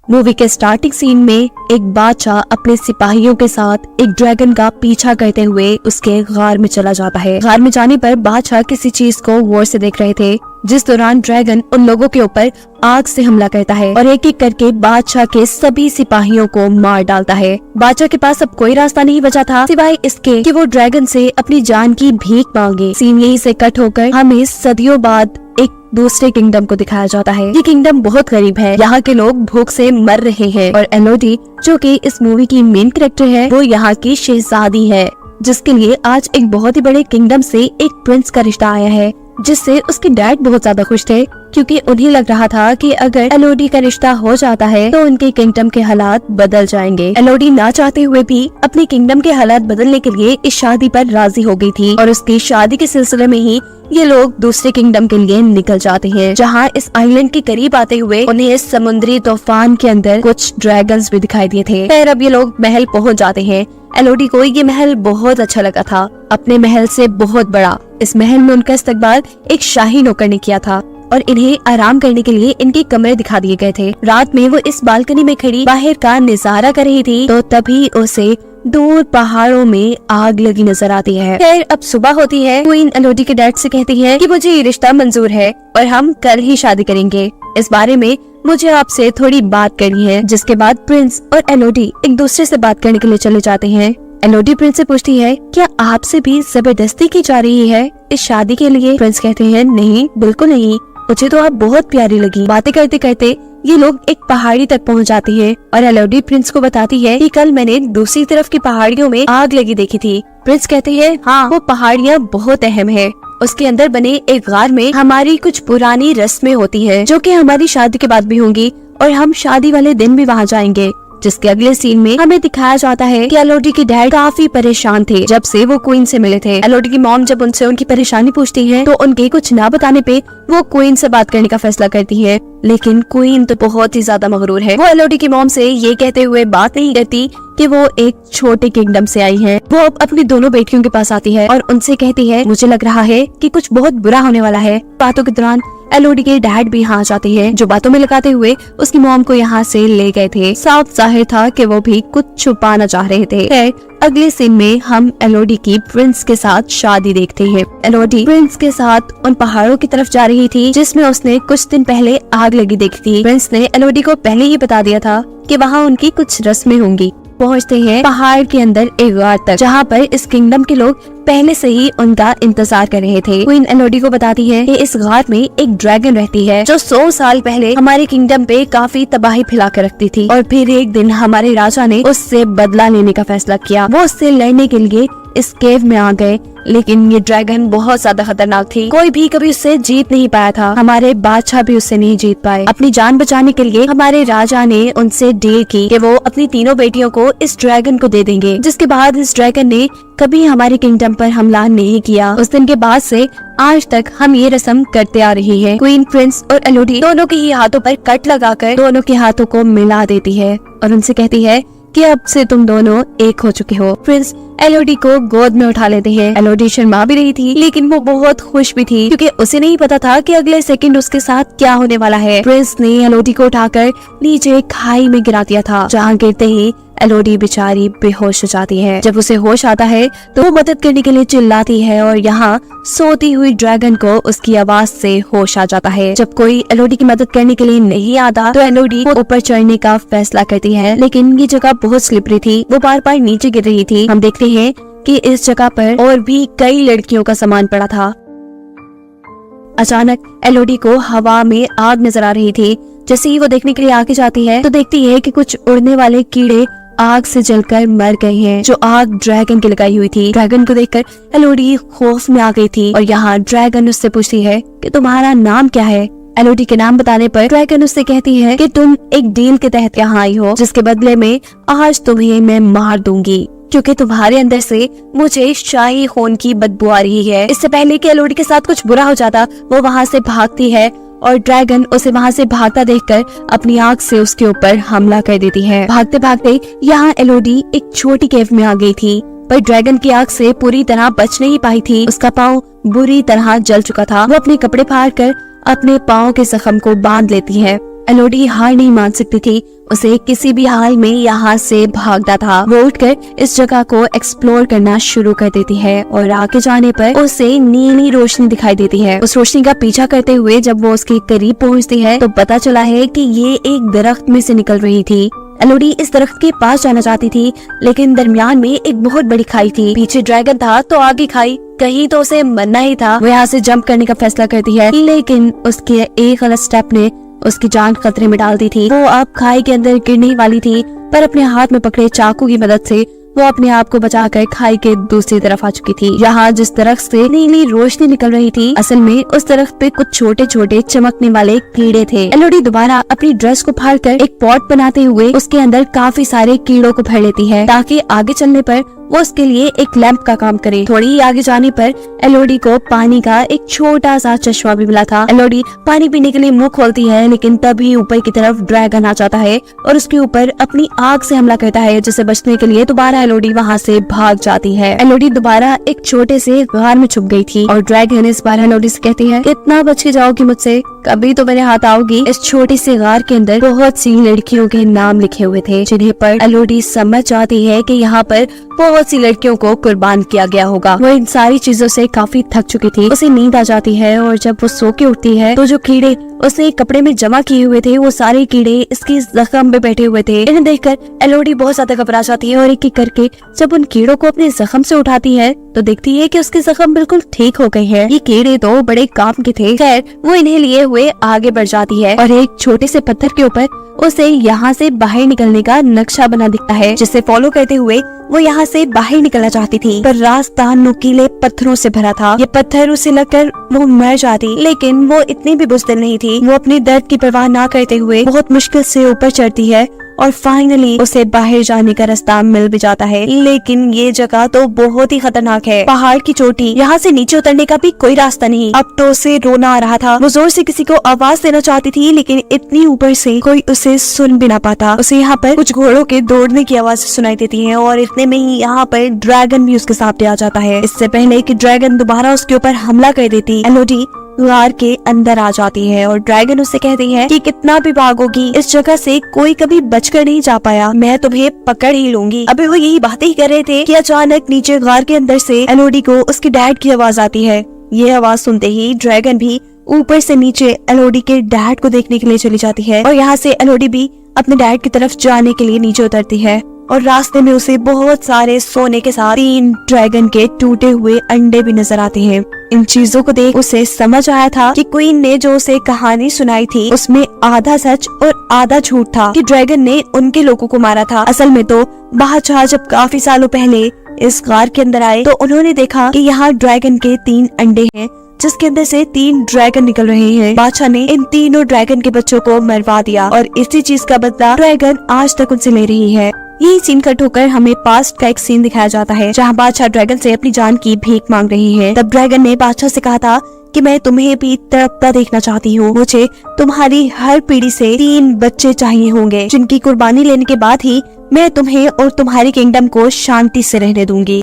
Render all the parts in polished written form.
Movie के starting scene में एक बादशाह अपने सिपाहियों के साथ एक ड्रैगन का पीछा करते हुए उसके गार में चला जाता है। गार में जाने पर बादशाह किसी चीज को गौर से देख रहे थे, जिस दौरान ड्रैगन उन लोगों के ऊपर आग से हमला करता है और एक एक करके बादशाह के सभी सिपाहियों को मार डालता है। बादशाह के पास अब कोई रास्ता नहीं बचा था सिवाय इसके कि वो ड्रैगन से अपनी जान की भीख मांगे। सीन यहीं से कट होकर हमें सदियों बाद एक दूसरे किंगडम को दिखाया जाता है। ये किंगडम बहुत गरीब है, यहाँ के लोग भूख से मर रहे हैं और एलोडी जो कि इस मूवी की मेन कैरेक्टर है, वो यहाँ की शहजादी है, जिसके लिए आज एक बहुत ही बड़े किंगडम से एक प्रिंस का रिश्ता आया है, जिससे उसके डैड बहुत ज्यादा खुश थे क्योंकि उन्हें लग रहा था कि अगर एलोडी का रिश्ता हो जाता है तो उनके किंगडम के हालात बदल जाएंगे। एलोडी ना चाहते हुए भी अपने किंगडम के हालात बदलने के लिए इस शादी पर राजी हो गई थी और उसकी शादी के सिलसिले में ही ये लोग दूसरे किंगडम के लिए निकल जाते हैं, जहाँ इस आइलैंड के करीब आते हुए उन्हें समुद्री तूफान के अंदर कुछ ड्रैगन्स भी दिखाई दिए थे। फिर अब ये लोग महल पहुँच जाते हैं। एलोडी को ये महल बहुत अच्छा लगा था, अपने महल से बहुत बड़ा। इस महल में उनका इस्तकबाल एक शाही नौकर ने किया था और इन्हें आराम करने के लिए इनके कमरे दिखा दिए गए थे। रात में वो इस बालकनी में खड़ी बाहर का नजारा कर रही थी तो तभी उसे दूर पहाड़ों में आग लगी नजर आती है। फिर अब सुबह होती है। क्वीन एलोडी के डैड से कहती है कि मुझे ये रिश्ता मंजूर है और हम कल ही शादी करेंगे। इस बारे में मुझे आपसे थोड़ी बात करनी है। जिसके बाद प्रिंस और एलोडी एक दूसरे से बात करने के लिए चले जाते हैं। एलोडी प्रिंस से पूछती है, क्या आपसे भी जबरदस्ती की जा रही है इस शादी के लिए? प्रिंस कहते हैं, नहीं बिल्कुल नहीं, मुझे तो आप बहुत प्यारी लगी। बातें करते करते ये लोग एक पहाड़ी तक पहुंच जाती है और एलोडी प्रिंस को बताती है कि कल मैंने दूसरी तरफ की पहाड़ियों में आग लगी देखी थी। प्रिंस कहते हैं, हाँ वो पहाड़ियाँ बहुत अहम है। उसके अंदर बने एक गार में हमारी कुछ पुरानी रस्में होती है जो कि हमारी शादी के बाद भी होंगी और हम शादी वाले दिन भी वहाँ जाएंगे। जिसके अगले सीन में हमें दिखाया जाता है कि एलोडी के डैड काफी परेशान थे जब से वो क्वीन से मिले थे। एलोडी की मॉम जब उनसे उनकी परेशानी पूछती है तो उनके कुछ ना बताने पे वो क्वीन से बात करने का फैसला करती है, लेकिन क्वीन तो बहुत ही ज्यादा मगरूर है। वो एलोडी की मॉम से ये कहते हुए बात नहीं करती कि वो एक छोटे किंगडम से आई है। वो अपनी दोनों बेटियों के पास आती है और उनसे कहती है, मुझे लग रहा है कि कुछ बहुत बुरा होने वाला है। बातों के दौरान एलोडी के डैड भी यहाँ जाते हैं, जो बातों में लगाते हुए उसकी मॉम को यहाँ से ले गए थे। साफ जाहिर था कि वो भी कुछ छुपाना चाह रहे थे। फिर अगले सीन में हम एलोडी की प्रिंस के साथ शादी देखते हैं। एलोडी प्रिंस के साथ उन पहाड़ों की तरफ जा रही थी जिसमें उसने कुछ दिन पहले आग लगी देखी थी। प्रिंस ने एलोडी को पहले ही बता दिया था कि वहाँ उनकी कुछ रस्में होंगी। पहुँचते हैं पहाड़ के अंदर एक गार तक, जहाँ पर इस किंगडम के लोग पहले से ही उनका इंतजार कर रहे थे। क्वीन एलोडी को बताती है कि इस गार में एक ड्रैगन रहती है जो 100 साल पहले हमारे किंगडम पे काफी तबाही फैला कर रखती थी और फिर एक दिन हमारे राजा ने उससे बदला लेने का फैसला किया। वो उससे लड़ने के लिए इस केव में आ गए, लेकिन ये ड्रैगन बहुत ज्यादा खतरनाक थी। कोई भी कभी उससे जीत नहीं पाया था। हमारे बादशाह भी उससे नहीं जीत पाए। अपनी जान बचाने के लिए हमारे राजा ने उनसे डील की कि वो अपनी तीनों बेटियों को इस ड्रैगन को दे देंगे। जिसके बाद इस ड्रैगन ने कभी हमारे किंगडम पर हमला नहीं किया। उस दिन के बाद से आज तक हम ये रस्म करते आ रही है। क्वीन प्रिंस और एलोडी दोनों के ही हाथों पर कट लगाकर दोनों के हाथों को मिला देती है और उनसे कहती है कि अब से तुम दोनों एक हो चुके हो। प्रिंस एलोडी को गोद में उठा लेते हैं। एलोडी शर्मा भी रही थी, लेकिन वो बहुत खुश भी थी क्योंकि उसे नहीं पता था कि अगले सेकंड उसके साथ क्या होने वाला है। प्रिंस ने एलोडी को उठाकर नीचे खाई में गिरा दिया था, जहाँ गिरते ही एलोडी बेचारी बेहोश हो जाती है। जब उसे होश आता है तो वो मदद करने के लिए चिल्लाती है और यहाँ सोती हुई ड्रैगन को उसकी आवाज से होश आ जाता है। जब कोई एलोडी की मदद करने के लिए नहीं आता तो एलोडी ऊपर चढ़ने का फैसला करती है, लेकिन ये जगह बहुत स्लिपरी थी, वो बार बार नीचे गिर रही थी। हम देखते हैं कि इस जगह पर और भी कई लड़कियों का सामान पड़ा था। अचानक एलोडी को हवा में आग नजर आ रही थी। जैसे ही वो देखने के लिए आगे जाती है तो देखती है कि कुछ उड़ने वाले कीड़े आग से जलकर मर गए हैं, जो आग ड्रैगन की लगाई हुई थी। ड्रैगन को देखकर एलोडी खौफ में आ गई थी और यहाँ ड्रैगन उससे पूछती है कि तुम्हारा नाम क्या है। एलोडी के नाम बताने पर ड्रैगन उससे कहती है कि तुम एक डील के तहत यहाँ आई हो, जिसके बदले में आज तुम्हें मैं मार दूंगी क्योंकि तुम्हारे अंदर से मुझे शाही खून की बदबू आ रही है। इससे पहले कि एलोडी के साथ कुछ बुरा हो जाता, वो वहाँ से भागती है और ड्रैगन उसे वहाँ से भागता देखकर अपनी आग से उसके ऊपर हमला कर देती है। भागते भागते यहाँ एलोडी एक छोटी केव में आ गई थी, पर ड्रैगन की आग से पूरी तरह बच नहीं पाई थी। उसका पाँव बुरी तरह जल चुका था। वो अपने कपड़े फाड़ कर अपने पाँव के जख्म को बांध लेती है एलोडी हार नहीं मान सकती थी। उसे किसी भी हाल में यहाँ से भागना था। वो उठकर इस जगह को एक्सप्लोर करना शुरू कर देती है और आगे जाने पर उसे नीली रोशनी दिखाई देती है। उस रोशनी का पीछा करते हुए जब वो उसके करीब पहुँचती है तो पता चला है कि ये एक दरख्त में से निकल रही थी। एलोडी इस दरख्त के पास जाना चाहती थी, लेकिन दरमियान में एक बहुत बड़ी खाई थी। पीछे ड्रैगन था तो आगे खाई, कहीं तो उसे मरना ही था। वो यहाँ से जंप करने का फैसला करती है, लेकिन उसके एक गलत स्टेप ने उसकी जान खतरे में डाल दी थी। वो अब खाई के अंदर गिरने वाली थी, पर अपने हाथ में पकड़े चाकू की मदद से वो अपने आप को बचाकर खाई के दूसरी तरफ आ चुकी थी। यहाँ जिस दरख्त से नीली रोशनी निकल रही थी, असल में उस दरख्त पे कुछ छोटे छोटे चमकने वाले कीड़े थे। एलोडी दोबारा अपनी ड्रेस को फाड़कर एक पॉट बनाते हुए उसके अंदर काफी सारे कीड़ों को भर लेती है, ताकि आगे चलने पर वो उसके लिए एक लैंप का काम करे। थोड़ी ही आगे जाने पर एलोडी को पानी का एक छोटा सा चश्मा भी मिला था। एलोडी पानी पीने के लिए मुंह खोलती है, लेकिन तभी ऊपर की तरफ ड्रैगन आ जाता है और उसके ऊपर अपनी आग से हमला करता है, जिसे बचने के लिए दोबारा एलोडी वहाँ से भाग जाती है। एलोडी दोबारा एक छोटे से गार में छुप गई थी और ड्रैगन इस बार एलोडी से कहती है, कितना बच के जाओगी मुझसे, कभी तो मेरे हाथ आओगी। इस छोटे से गार के अंदर बहुत सी लड़कियों के नाम लिखे हुए थे, जिन्हें पर एलोडी समझ जाती है कि यहाँ पर बहुत सी लड़कियों को कुर्बान किया गया होगा। वो इन सारी चीजों से काफी थक चुकी थी। उसे नींद आ जाती है और जब वो सो के उठती है तो जो कीड़े उसने कपड़े में जमा किए हुए थे, वो सारे कीड़े इसके जख्म पे बैठे हुए थे। इन्हें देखकर एलोडी बहुत ज्यादा घबरा जाती है और एक एक करके जब उन कीड़ों को अपने जख्म से उठाती है तो देखती है कि उसके जख्म बिल्कुल ठीक हो गए हैं। ये कीड़े तो बड़े काम के थे। खैर वो इन्हें लिए हुए आगे बढ़ जाती है और एक छोटे से पत्थर के ऊपर उसे यहाँ से बाहर निकलने का नक्शा बना दिखता है, जिसे फॉलो करते हुए वो यहाँ से बाहर निकलना चाहती थी, पर रास्ता नुकीले पत्थरों से भरा था। ये पत्थर उसे लगकर वो मर जाती, लेकिन वो इतनी भी बुज़दिल नहीं थी। वो अपने दर्द की परवाह ना करते हुए बहुत मुश्किल से ऊपर चढ़ती है और फाइनली उसे बाहर जाने का रास्ता मिल भी जाता है। लेकिन ये जगह तो बहुत ही खतरनाक है। पहाड़ की चोटी, यहाँ से नीचे उतरने का भी कोई रास्ता नहीं। अब तो उसे रोना आ रहा था। वो जोर से किसी को आवाज देना चाहती थी, लेकिन इतनी ऊपर से कोई उसे सुन भी ना पाता। उसे यहाँ पर कुछ घोड़ों के दौड़ने की आवाज सुनाई देती है और इतने में ही यहाँ पर ड्रैगन भी उसके सामने आ जाता है। इससे पहले कि ड्रैगन दोबारा उसके ऊपर हमला कर देती, एलोडी गार के अंदर आ जाती है और ड्रैगन उससे कहती है कि कितना भी भागोगी, इस जगह से कोई कभी बचकर नहीं जा पाया, मैं तुम्हें पकड़ ही लूंगी। अभी वो यही बातें ही कर रहे थे कि अचानक नीचे गार के अंदर से एलोडी को उसके डैड की आवाज आती है। ये आवाज सुनते ही ड्रैगन भी ऊपर से नीचे एलोडी के डैड को देखने के लिए चली जाती है और यहाँ से एलोडी भी अपने डैड की तरफ जाने के लिए नीचे उतरती है और रास्ते में उसे बहुत सारे सोने के साथ 3 ड्रैगन के टूटे हुए अंडे भी नजर आते हैं। इन चीजों को देख उसे समझ आया था कि क्वीन ने जो उसे कहानी सुनाई थी उसमें आधा सच और आधा झूठ था, कि ड्रैगन ने उनके लोगों को मारा था। असल में तो बादशाह जब काफी सालों पहले इस गार के अंदर आए तो उन्होंने देखा कि यहाँ ड्रैगन के 3 अंडे हैं, जिसके अंदर से 3 ड्रैगन निकल रहे हैं। बादशाह ने इन तीनों ड्रैगन के बच्चों को मरवा दिया और इसी चीज का बदला ड्रैगन आज तक उनसे ले रही है। यही सीन कट होकर हमें पास्ट का एक सीन दिखाया जाता है, जहाँ बादशाह ड्रैगन से अपनी जान की भीख मांग रही है। तब ड्रैगन ने बादशाह से कहा था कि मैं तुम्हें भी तड़पता देखना चाहती हूँ, मुझे तुम्हारी हर पीढ़ी से 3 बच्चे चाहिए होंगे, जिनकी कुर्बानी लेने के बाद ही मैं तुम्हें और तुम्हारी किंगडम को शांति से रहने दूंगी।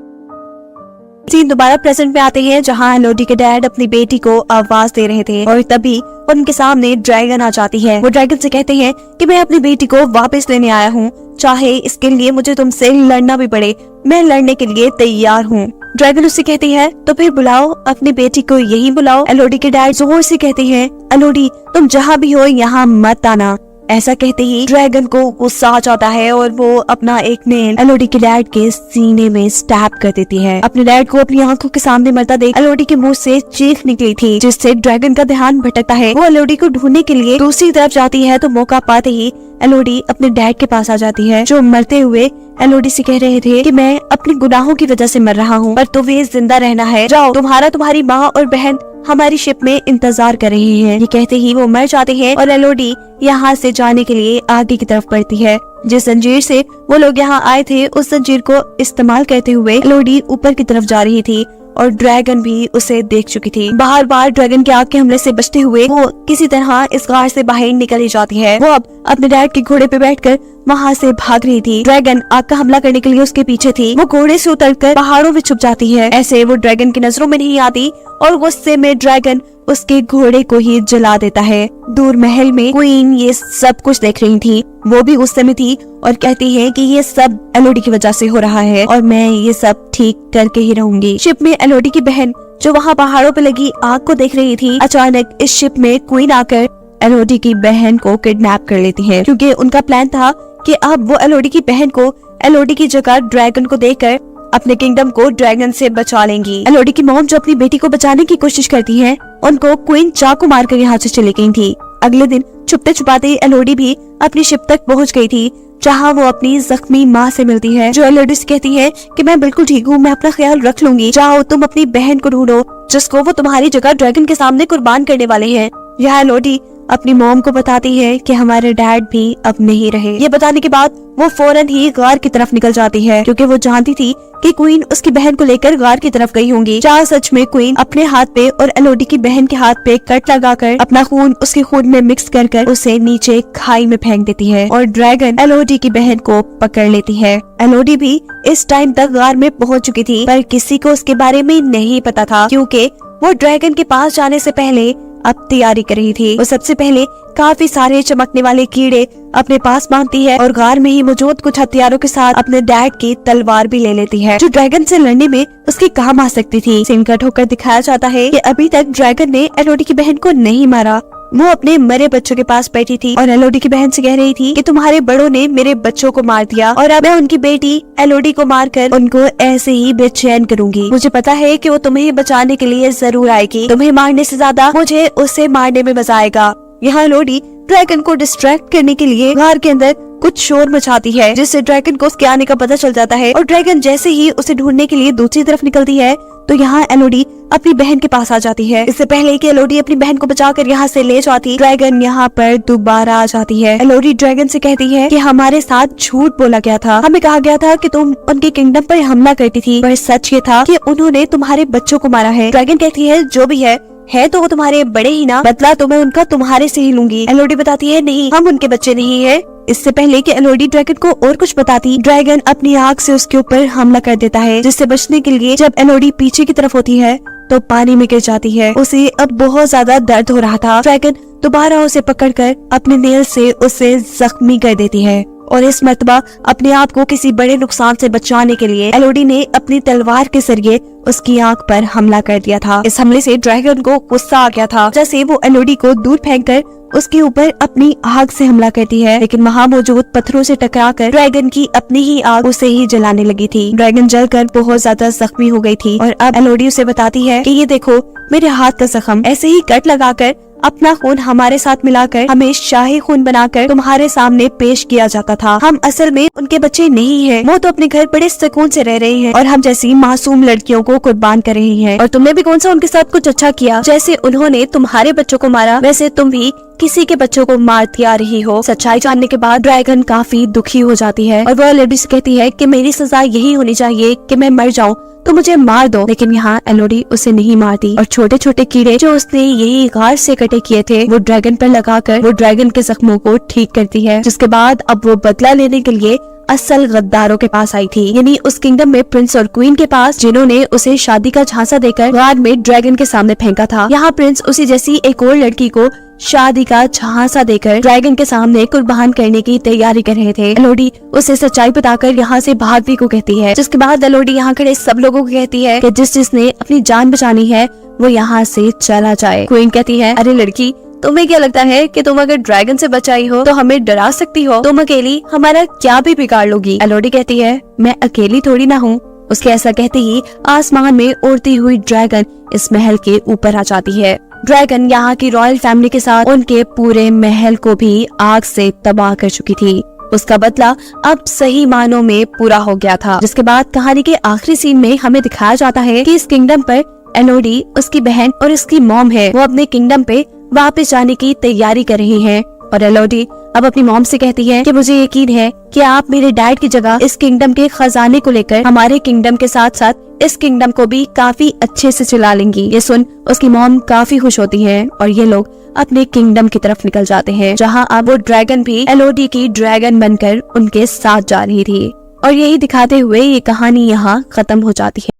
सीन दोबारा प्रेजेंट में आते हैं, जहाँ एलोडी के डैड अपनी बेटी को आवाज दे रहे थे और तभी उनके सामने ड्रैगन आ जाती है। वो ड्रैगन से कहते हैं कि मैं अपनी बेटी को वापस लेने आया हूँ, चाहे इसके लिए मुझे तुमसे लड़ना भी पड़े, मैं लड़ने के लिए तैयार हूँ। ड्रैगन उससे कहती है तो फिर बुलाओ अपनी बेटी को, यही बुलाओ। एलोडी के डैड जोर से कहते हैं, एलोडी तुम जहाँ भी हो यहाँ मत आना। ऐसा कहते ही ड्रैगन को गुस्सा आ जाता है और वो अपना एक नेल एलोडी के डैड के सीने में स्टैब कर देती है। अपने डैड को अपनी आंखों के सामने मरता देख एलोडी के मुंह से चीख निकली थी, जिससे ड्रैगन का ध्यान भटकता है। वो एलोडी को ढूंढने के लिए दूसरी तरफ जाती है तो मौका पाते ही एलोडी अपने डैड के पास आ जाती है, जो मरते हुए एलोडी से कह रहे थे कि मैं अपने गुनाहों की वजह से मर रहा हूँ, पर तुम्हें जिंदा रहना है, जाओ तुम्हारी माँ और बहन हमारी शिप में इंतजार कर रही है। ये कहते ही वो मर जाते हैं और एलोडी यहाँ से जाने के लिए आगे की तरफ बढ़ती है। जिस जंजीर से वो लोग यहाँ आए थे उस जंजीर को इस्तेमाल करते हुए एलोडी ऊपर की तरफ जा रही थी और ड्रैगन भी उसे देख चुकी थी। बार बार ड्रैगन के आग के हमले से बचते हुए वो किसी तरह इस गार से बाहर निकल ही जाती है। वो अब अपने डैड के घोड़े पे बैठकर वहाँ से भाग रही थी। ड्रैगन आग का हमला करने के लिए उसके पीछे थी। वो घोड़े से उतरकर पहाड़ों में छुप जाती है। ऐसे वो ड्रैगन की नजरों में नहीं आती और गुस्से में ड्रैगन उसके घोड़े को ही जला देता है। दूर महल में क्वीन ये सब कुछ देख रही थी, वो भी उस समय थी और कहती है कि ये सब एलोडी की वजह से हो रहा है और मैं ये सब ठीक करके ही रहूंगी। शिप में एलोडी की बहन जो वहाँ पहाड़ों पे लगी आग को देख रही थी, अचानक इस शिप में क्वीन आकर एलोडी की बहन को किडनैप कर लेती है, क्योंकि उनका प्लान था कि अब वो एलोडी की बहन को एलोडी की जगह ड्रैगन को देकर अपने किंगडम को ड्रैगन से बचा लेंगी। एलोडी की मॉम जो अपनी बेटी को बचाने की कोशिश करती है, उनको क्वीन चाकू मारकर यहाँ से चली गई थी। अगले दिन छुपते छुपाते एलोडी भी अपनी शिप तक पहुँच गई थी, जहाँ वो अपनी जख्मी माँ से मिलती है, जो एलोडी से कहती है कि मैं बिल्कुल ठीक हूँ, मैं अपना ख्याल रख लूंगी, जाओ तुम अपनी बहन को ढूंढो जिसको वो तुम्हारी जगह ड्रैगन के सामने कुर्बान करने वाले हैं। यह एलोडी अपनी मॉम को बताती है कि हमारे डैड भी अब नहीं रहे। ये बताने के बाद वो फौरन ही गार की तरफ निकल जाती है, क्योंकि वो जानती थी कि क्वीन उसकी बहन को लेकर गार की तरफ गई होंगी। जहाँ सच में क्वीन अपने हाथ पे और एलोडी की बहन के हाथ पे कट लगाकर अपना खून उसके खून में मिक्स कर उसे नीचे खाई में फेंक देती है और ड्रैगन एलोडी की बहन को पकड़ लेती है। एलोडी भी इस टाइम तक गार में पहुँच चुकी थी, पर किसी को उसके बारे में नहीं पता था, क्योंकि वो ड्रैगन के पास जाने से पहले अब तैयारी कर रही थी। वो सबसे पहले काफी सारे चमकने वाले कीड़े अपने पास बांधती है और गार में ही मौजूद कुछ हथियारों के साथ अपने डैड की तलवार भी ले लेती है, जो ड्रैगन से लड़ने में उसके काम आ सकती थी। सीन कट होकर दिखाया जाता है कि अभी तक ड्रैगन ने एलोडी की बहन को नहीं मारा। वो अपने मरे बच्चों के पास बैठी थी और एलोडी की बहन से कह रही थी कि तुम्हारे बड़ों ने मेरे बच्चों को मार दिया और अब मैं उनकी बेटी एलोडी को मारकर उनको ऐसे ही बेचैन करूंगी। मुझे पता है कि वो तुम्हें बचाने के लिए जरूर आएगी, तुम्हें मारने से ज्यादा मुझे उसे मारने में मजा आएगा। यहाँ एलोडी ड्रैगन को डिस्ट्रैक्ट करने के लिए गार के अंदर कुछ शोर मचाती है, जिससे ड्रैगन को उसके आने का पता चल जाता है और ड्रैगन जैसे ही उसे ढूंढने के लिए दूसरी तरफ निकलती है तो यहाँ एलोडी अपनी बहन के पास आ जाती है। इससे पहले कि एलोडी अपनी बहन को बचाकर यहाँ से ले जाती, ड्रैगन यहाँ पर दोबारा आ जाती है। एलोडी ड्रैगन से कहती है कि हमारे साथ झूठ बोला गया था, हमें कहा गया था कि तुम उनके किंगडम पर हमला करती थी, पर सच ये था कि उन्होंने तुम्हारे बच्चों को मारा है। ड्रैगन कहती है जो भी है तो वो तुम्हारे बड़े ही ना, बदला तो मैं उनका तुम्हारे से ही लूंगी। एलोडी बताती है नहीं, हम उनके बच्चे नहीं है। इससे पहले कि एलोडी ड्रैगन को और कुछ बताती, ड्रैगन अपनी आग से उसके ऊपर हमला कर देता है, जिससे बचने के लिए जब एलोडी पीछे की तरफ होती है तो पानी में गिर जाती है। उसे अब बहुत ज्यादा दर्द हो रहा था। ड्रैगन दोबारा उसे पकड़कर अपने नेल से उसे जख्मी कर देती है और इस मर्तबा अपने आप को किसी बड़े नुकसान से बचाने के लिए एलोडी ने अपनी तलवार के जरिए उसकी आंख पर हमला कर दिया था। इस हमले से ड्रैगन को गुस्सा आ गया था, जैसे वो एलोडी को दूर फेंककर उसके ऊपर अपनी आग से हमला करती है, लेकिन वहाँ मौजूद पत्थरों से टकराकर ड्रैगन की अपनी ही आग उसे ही जलाने लगी थी। ड्रैगन जलकर बहुत ज्यादा जख्मी हो गई थी और अब एलोडी उसे बताती है कि ये देखो मेरे हाथ का जख्म, ऐसे ही कट लगाकर अपना खून हमारे साथ मिलाकर हमें शाही खून बनाकर तुम्हारे सामने पेश किया जाता था। हम असल में उनके बच्चे नहीं हैं, वो तो अपने घर बड़े सुकून से रह रहे हैं और हम जैसी मासूम लड़कियों को कुर्बान कर रही हैं। और तुमने भी कौन सा उनके साथ कुछ अच्छा किया? जैसे उन्होंने तुम्हारे बच्चों को मारा, वैसे तुम भी किसी के बच्चों को मारती आ रही हो। सच्चाई जानने के बाद ड्रैगन काफी दुखी हो जाती है और वह एलोडी से कहती है कि मेरी सजा यही होनी चाहिए कि मैं मर जाऊं, तो मुझे मार दो। लेकिन यहाँ एलोडी उसे नहीं मारती और छोटे छोटे कीड़े जो उसने यही गार से कटे किए थे वो ड्रैगन पर लगाकर वो ड्रैगन के जख्मों को ठीक करती है, जिसके बाद अब वो बदला लेने के लिए असल गद्दारों के पास आई थी, यानी उस किंगडम में प्रिंस और क्वीन के पास, जिन्होंने उसे शादी का झांसा देकर गार में ड्रैगन के सामने फेंका था। यहाँ प्रिंस उसी जैसी एक और लड़की को शादी का झांसा देकर ड्रैगन के सामने कुर्बान करने की तैयारी कर रहे थे। एलोडी उसे सच्चाई बताकर यहाँ से भागने को कहती है, जिसके बाद एलोडी यहाँ खड़े सब लोगों को कहती है कि जिसने अपनी जान बचानी है वो यहाँ से चला जाए। क्वीन कहती है, अरे लड़की, तुम्हें क्या लगता है कि तुम अगर ड्रैगन से बचाई हो तो हमें डरा सकती हो? तुम अकेली हमारा क्या भी बिगाड़ लोगी। एलोडी कहती है, मैं अकेली थोड़ी ना हूँ। उसके ऐसा कहते ही आसमान में उड़ती हुई ड्रैगन इस महल के ऊपर आ जाती है। ड्रैगन यहाँ की रॉयल फैमिली के साथ उनके पूरे महल को भी आग से तबाह कर चुकी थी। उसका बदला अब सही मानों में पूरा हो गया था। जिसके बाद कहानी के आखिरी सीन में हमें दिखाया जाता है कि इस किंगडम पर एलोडी, उसकी बहन और उसकी मॉम है, वो अपने किंगडम पे वापस जाने की तैयारी कर रही हैं। और एलोडी अब अपनी मॉम से कहती है कि मुझे यकीन है कि आप मेरे डैड की जगह इस किंगडम के खजाने को लेकर हमारे किंगडम के साथ साथ इस किंगडम को भी काफी अच्छे से चला लेंगी। ये सुन उसकी मॉम काफी खुश होती है और ये लोग अपने किंगडम की तरफ निकल जाते हैं, जहाँ अब वो ड्रैगन भी एलोडी की ड्रैगन बनकर उनके साथ जा रही थी। और यही दिखाते हुए ये कहानी यहाँ खत्म हो जाती है।